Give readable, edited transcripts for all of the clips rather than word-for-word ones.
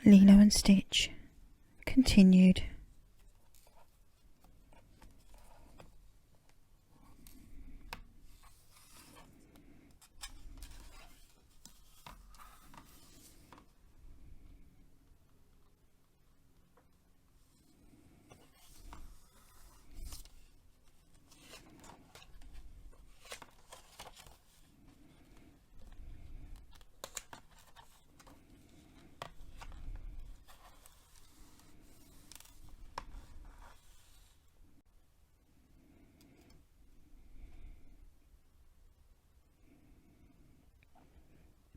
Lilo and Stitch continued.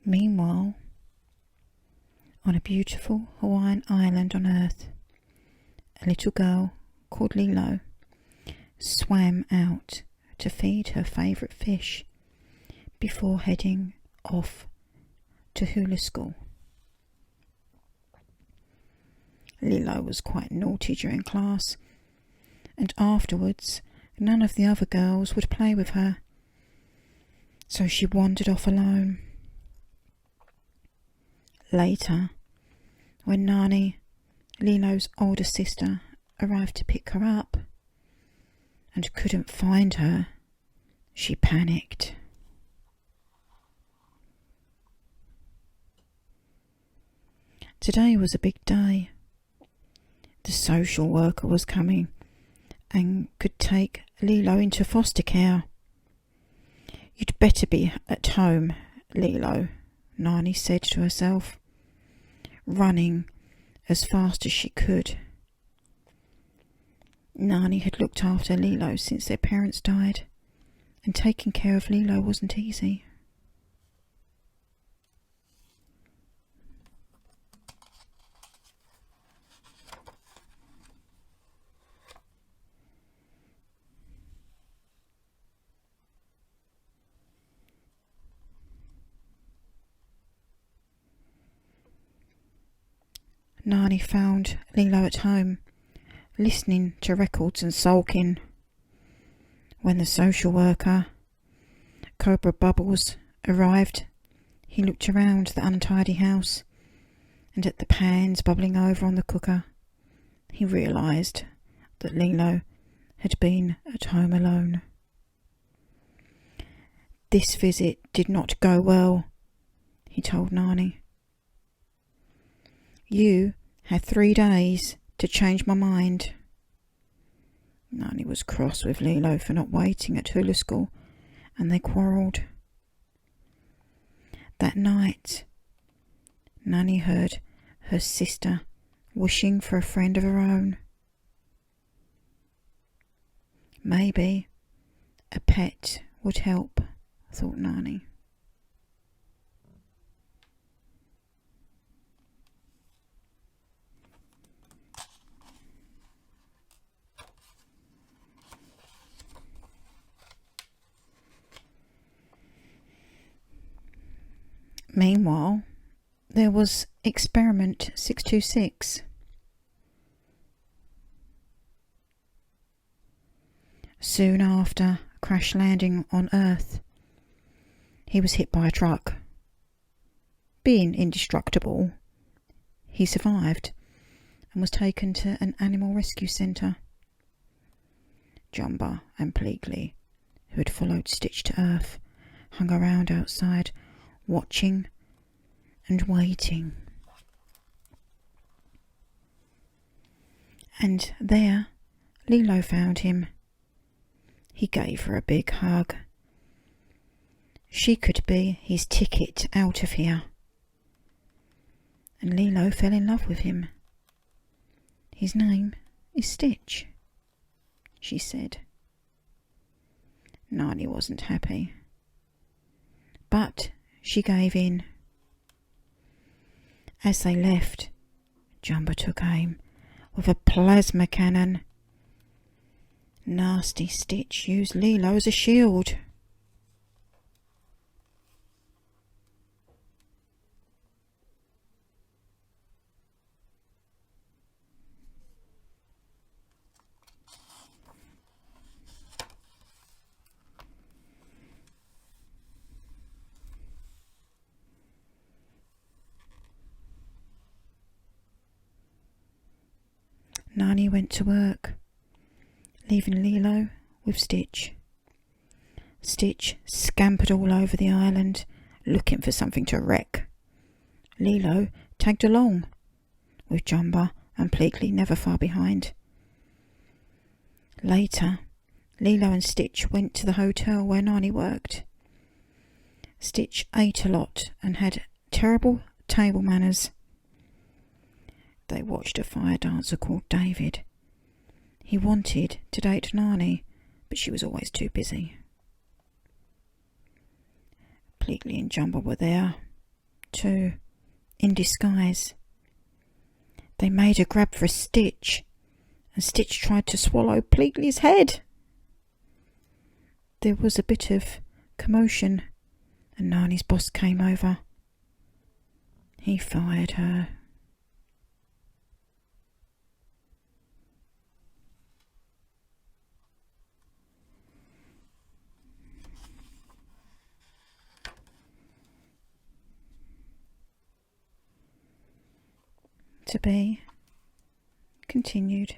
Meanwhile, on a beautiful Hawaiian island on Earth, a little girl called Lilo swam out to feed her favourite fish before heading off to hula school. Lilo was quite naughty during class, and afterwards none of the other girls would play with her, so she wandered off alone. Later, when Nani, Lilo's older sister, arrived to pick her up and couldn't find her, she panicked. Today was a big day. The social worker was coming and could take Lilo into foster care. "You'd better be at home, Lilo," Nani said to herself, running as fast as she could. Nani had looked after Lilo since their parents died, and taking care of Lilo wasn't easy. Nani found Lilo at home, listening to records and sulking. When the social worker, Cobra Bubbles, arrived, he looked around the untidy house and at the pans bubbling over on the cooker. He realised that Lilo had been at home alone. "This visit did not go well," he told Nani. "You had 3 days to change my mind." Nani was cross with Lilo for not waiting at hula school, and they quarrelled. That night, Nani heard her sister wishing for a friend of her own. Maybe a pet would help, thought Nani. Meanwhile, there was Experiment 626. Soon after a crash landing on Earth, he was hit by a truck. Being indestructible, he survived and was taken to an animal rescue centre. Jumba and Pleakley, who had followed Stitch to Earth, hung around outside, watching and waiting. And there Lilo found him. He gave her a big hug. She could be his ticket out of here. And Lilo fell in love with him. "His name is Stitch," she said. Nani wasn't happy, but she gave in. As they left, Jumba took aim with a plasma cannon. Nasty Stitch used Lilo as a shield. Nani went to work, leaving Lilo with Stitch. Stitch scampered all over the island, looking for something to wreck. Lilo tagged along, with Jumba and Pleakley never far behind. Later, Lilo and Stitch went to the hotel where Nani worked. Stitch ate a lot and had terrible table manners. They watched a fire dancer called David. He wanted to date Nani, but she was always too busy. Pleakley and Jumba were there, too, in disguise. They made a grab for Stitch, and Stitch tried to swallow Pleakley's head. There was a bit of commotion, and Nani's boss came over. He fired her. To be continued.